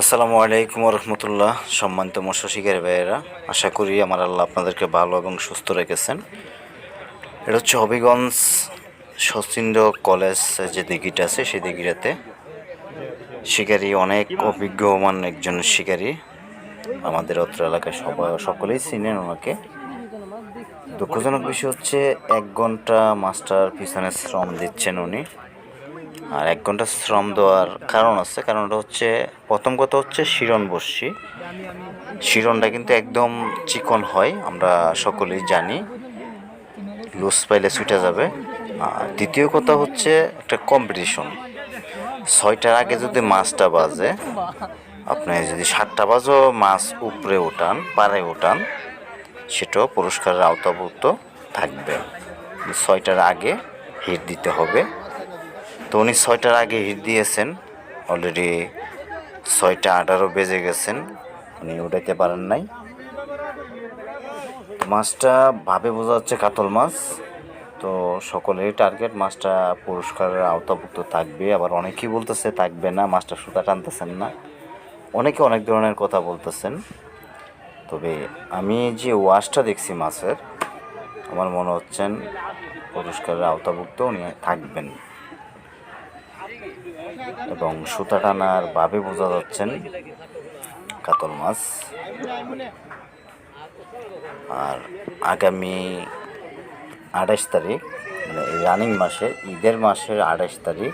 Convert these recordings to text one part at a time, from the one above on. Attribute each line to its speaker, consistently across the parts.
Speaker 1: আসসালামু আলাইকুম রহমতুল্লাহ। সম্মানিত মৎস্য শিকারী ভাইয়েরা, আশা করি আমার আল্লাহ আপনাদেরকে ভালো এবং সুস্থ রেখেছেন। এটা হচ্ছে হবিগঞ্জ শচীন্দ্র কলেজ যে দিঘিটা আছে সেই দিঘিটাতে শিকারী অনেক অভিজ্ঞমান একজন শিকারী। আমাদের অত্র এলাকায় সকলেই চিনেন ওনাকে। দুঃখজনক বিষয় হচ্ছে 1 ঘন্টা মাস্টার পিছনে শ্রম দিচ্ছেন উনি। আর 1 ঘন্টা শ্রম দেওয়ার কারণ আছে, কারণটা হচ্ছে প্রথম কথা হচ্ছে শিরন বড়শি। শিরনটা কিন্তু একদম চিকন হয়, আমরা সকলেই জানি, লুজ পাইলে ছুটে যাবে। আর দ্বিতীয় কথা হচ্ছে একটা কম্পিটিশন। 6টার আগে যদি মাছটা বাজে, আপনি যদি 7টা বাজও মাছ উপরে ওঠান, পাড়ে ওঠান, সেটাও পুরস্কারের আওতাভুক্ত থাকবে। 6টার আগে হিট দিতে হবে। তো উনি 6টার আগে হিট দিয়েছেন, অলরেডি 6টা 18 বেজে গেছেন, উনি উঠাইতে পারেন নাই। মাছটা ভাবে বোঝা যাচ্ছে কাতল মাছ। তো সকলেরই টার্গেট মাছটা পুরস্কারের আওতাভুক্ত থাকবে। আবার অনেকেই বলতেছে থাকবে না, মাছটা সুতা টানতেছেন না, অনেকে অনেক ধরনের কথা বলতেছেন। তবে আমি যে ওয়াশটা দেখছি মাছের, আমার মনে হচ্ছেন পুরস্কারের আওতাভুক্ত উনি থাকবেন। এবং সুতা টানার ভাবে বোঝা যাচ্ছেন কাতল মাছ। আর আগামী 28 তারিখ, মানে রানিং মাসের ঈদের মাসের 28 তারিখ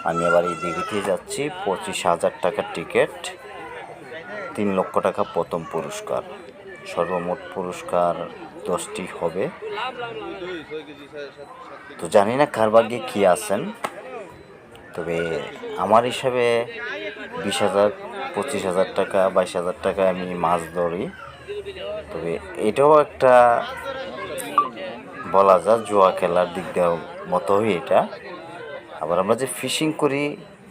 Speaker 1: আমি আবার এই দিঘিতে যাচ্ছি। 25,000 টাকার টিকিট, 3 লক্ষ টাকা প্রথম পুরস্কার, সর্বমোট পুরস্কার 10টি হবে। তো জানি না কার ভাগ্যে কী আছেন, তবে আমার হিসাবে 20,000, 25,000 টাকা, 22,000 টাকায় আমি মাছ ধরি। তবে এটাও একটা বলা যায় জুয়া খেলার দিক দেওয়ার মতোই এটা। আবার আমরা যে ফিশিং করি,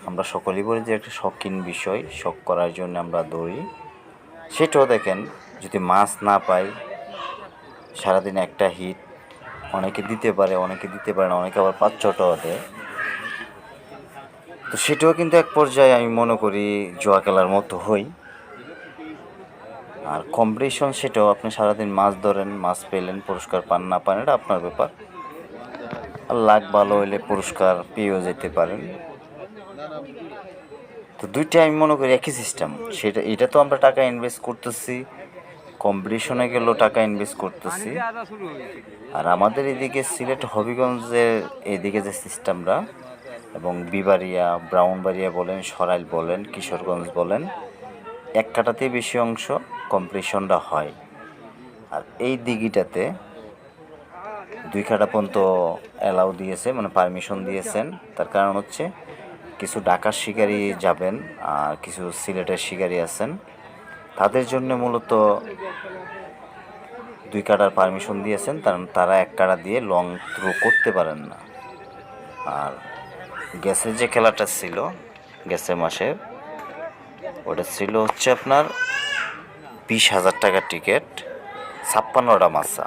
Speaker 1: আমরা সকলেই বলি যে একটা শৌখিন বিষয়, শখ করার জন্য আমরা ধরি। সেটাও দেখেন, যদি মাছ না পাই, সারাদিন একটা হিট অনেকে দিতে পারে, অনেকে দিতে পারে না, অনেকে আবার 5-6টাও দেয়। তো সেটাও কিন্তু এক পর্যায়ে আমি মনে করি জুয়া খেলার মতো হই। আর কম্পিটিশন, সেটাও আপনি সারাদিন মাছ ধরেন, মাছ পেলেন, পুরস্কার পান না পান এটা আপনার ব্যাপার। আর লাক ভালো হইলে পুরস্কার পেয়েও যেতে পারেন। তো দুইটা আমি মনে করি একই সিস্টেম। এটা তো আমরা টাকা ইনভেস্ট করতেছি, কম্পিটিশনে গেলেও টাকা ইনভেস্ট করতেছি। আর আমাদের এদিকে সিলেট হবিগঞ্জের এদিকে যে সিস্টেমটা, এবং বিবাড়িয়া, ব্রাউনবাড়িয়া বলেন, সরাইল বলেন, কিশোরগঞ্জ বলেন, 1 কাটাতেই বেশি অংশ কম্পিটিশনটা হয়। আর এই দিঘিটাতে 2 কাটা পর্যন্ত অ্যালাউ দিয়েছে, মানে পারমিশন দিয়েছেন। তার কারণ হচ্ছে কিছু ঢাকার শিকারি যাবেন আর কিছু সিলেটের শিকারি আছেন, তাদের জন্য মূলত 2 কাটার পারমিশন দিয়েছেন, কারণ তারা 1 কাটা দিয়ে লং থ্রো করতে পারেন না। আর গ্যাসের যে খেলাটা ছিল, গ্যাসের মাসের, ওটা ছিল হচ্ছে আপনার 20,000 টাকার টিকিট, 56টা মাছা।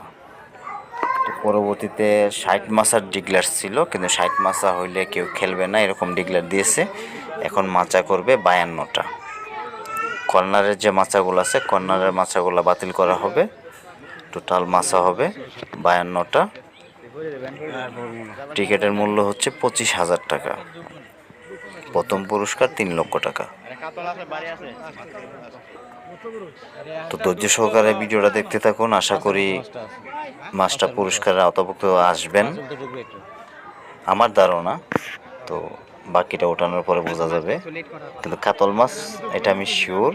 Speaker 1: তো পরবর্তীতে 60 মাছার ডিক্লেয়ার ছিল, কিন্তু 60 মাছা হইলে কেউ খেলবে না এরকম ডিক্লেয়ার দিয়েছে। এখন মাচা করবে 52টা। কর্নারের যে মাছাগুলো আছে, কর্নারের মাছাগুলো বাতিল করা হবে, টোটাল মাছা হবে 52টা। টিকিটের মূল্য হচ্ছে 25,000 টাকা, প্রথম পুরস্কার 3 লক্ষ টাকা। তো ধৈর্য সহকারে ভিডিওটা দেখতে থাকুন, আশা করি মাছটা পুরস্কারের আওতাভুক্ত আসবেন আমার ধারণা। তো বাকিটা ওঠানোর পরে বোঝা যাবে। কিন্তু কাতল মাছ এটা আমি শিওর।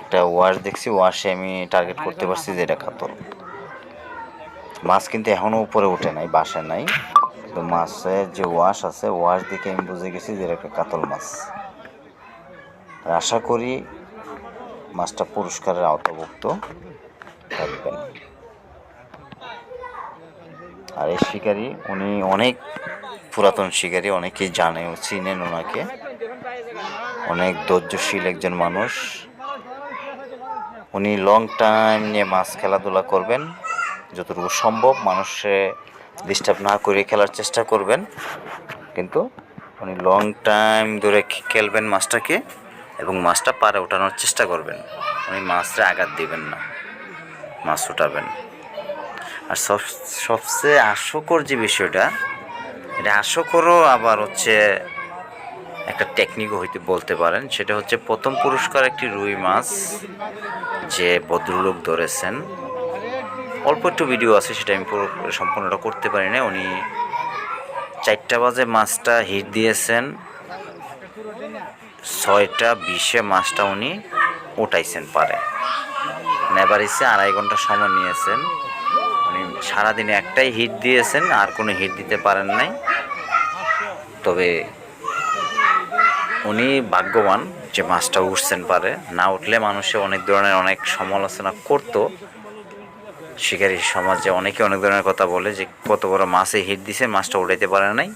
Speaker 1: একটা ওয়াশ দেখছি, ওয়াশে আমি টার্গেট করতে পারছি যে এটা কাতল মাছ, কিন্তু এখনও উপরে ওঠে নাই, বাসে নাই। তো মাছের যে ওয়াশ আছে, ওয়াশ দেখে আমি বুঝে গেছি যে এটা একটা কাতল মাছ। আশা করি মাছটা পুরস্কারের আওতাভুক্ত থাকবেন। আর এই শিকারি উনি অনেক পুরাতন শিকারি, অনেকেই জানে ও চিনেন ওনাকে। অনেক ধৈর্যশীল একজন মানুষ। উনি লং টাইম নিয়ে মাছ খেলাধুলা করবেন, যতটুকু সম্ভব মানুষে ডিস্টার্ব না করে খেলার চেষ্টা করবেন। কিন্তু উনি লং টাইম ধরে খেলবেন মাছটাকে, এবং মাছটা পারে ওঠানোর চেষ্টা করবেন। উনি মাছটা আঘাত দিবেন না, মাছ উঠাবেন। আর সবচেয়ে হাস্যকর যে বিষয়টা, এটা হাস্যকরও আবার হচ্ছে একটা টেকনিকও হইতে বলতে পারেন। সেটা হচ্ছে প্রথম পুরস্কার একটি রুই মাছ যে ভদ্রলোক ধরেছেন, অল্প একটু ভিডিও আছে, সেটা আমি পুরো সম্পূর্ণটা করতে পারি না। উনি 4টা বাজে মাছটা হিট দিয়েছেন, 6টা 20-এ মাছটা উনি উঠাইছেন পারে। নেভারিসে 2.5 ঘন্টা সময় নিয়েছেন। উনি সারাদিনে একটাই হিট দিয়েছেন, আর কোনো হিট দিতে পারেন নাই। তবে উনি ভাগ্যবান যে মাছটা উঠছেন পারে। না উঠলে মানুষে অনেক ধরনের অনেক সমালোচনা করতো, শিকারী সমাজে অনেকে অনেক ধরনের কথা বলে যে কত বড় মাছে হিট দিছে, মাছটা উঠাইতে পারে নাই।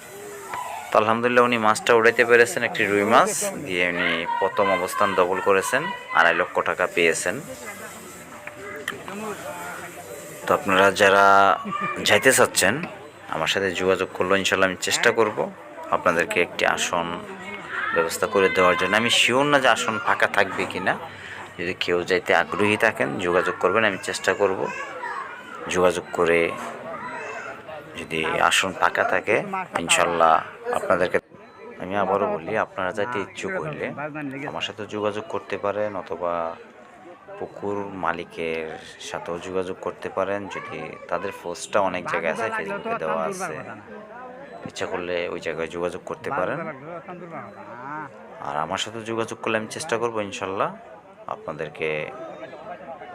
Speaker 1: তো আলহামদুলিল্লাহ উনি মাছটা উঠাইতে পেরেছেন, একটি রুই মাছ দিয়ে উনি প্রথম অবস্থান দখল করেছেন, 2.5 লক্ষ টাকা পেয়েছেন। তো আপনারা যারা যাইতে চাচ্ছেন আমার সাথে যোগাযোগ করলো, ইনশাল্লাহ আমি চেষ্টা করব আপনাদেরকে একটি আসন ব্যবস্থা করে দেওয়ার জন্য। আমি শিওর না যে আসন ফাঁকা থাকবে কি না। যদি কেউ যাইতে আগ্রহী থাকেন যোগাযোগ করবেন, আমি চেষ্টা করব। যোগাযোগ করে যদি আসন ফাঁকা থাকে ইনশাল্লাহ আপনাদেরকে। আমি আবারও বলি, আপনারা যাইতে ইচ্ছুক হইলে আমার সাথে যোগাযোগ করতে পারেন, অথবা পুকুর মালিকের সাথেও যোগাযোগ করতে পারেন। যদি তাদের পোস্টটা অনেক জায়গায় আছে, ফেসবুকে দেওয়া আছে, ইচ্ছা করলে ওই জায়গায় যোগাযোগ করতে পারেন। আর আমার সাথে যোগাযোগ করলে আমি চেষ্টা করব ইনশাল্লাহ আপনাদেরকে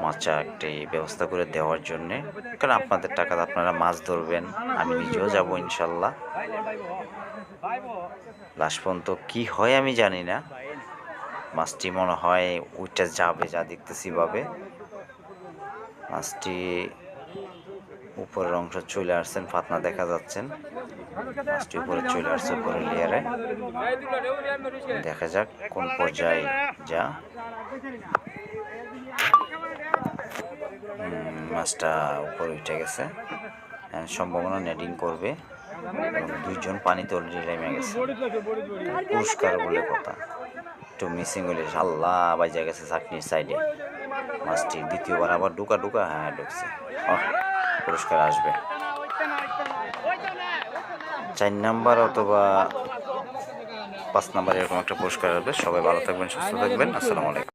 Speaker 1: মাছা একটি ব্যবস্থা করে দেওয়ার জন্যে। কারণ আপনাদের টাকাতে আপনারা মাছ ধরবেন, আমি নিজেও যাব ইনশাল্লাহ। লাস্ট পর্যন্ত কী হয় আমি জানি না, মাছটি মনে হয় ওইটা যাবে, যা দেখতেছি ভাবে। মাছটি উপরের অংশ চলে আসছেন, ফাতনা দেখা যাচ্ছেন, মাছটি উপরে চলে আসছে, উপরের লেয়ারে। দেখা যাক কোন পর্যায়ে যা। মাছটা উপরে উঠে গেছে, সম্ভাবনা নেটিং করবে, এবং 2জন পানিতে অলরেডি নেমে গেছে। পুরস্কার বলে কথা, একটু মিসিং হলে আল্লাহ বাইজা গেছে চাকনির সাইডে মাছটি। দ্বিতীয়বার আবার ঢুকা হ্যাঁ ঢুকছে, পুরস্কার আসবে। 4 নাম্বার অথবা 5 নাম্বার এরকম একটা পুরস্কার আসবে। সবাই ভালো থাকবেন, সুস্থ থাকবেন। আসসালামু আলাইকুম।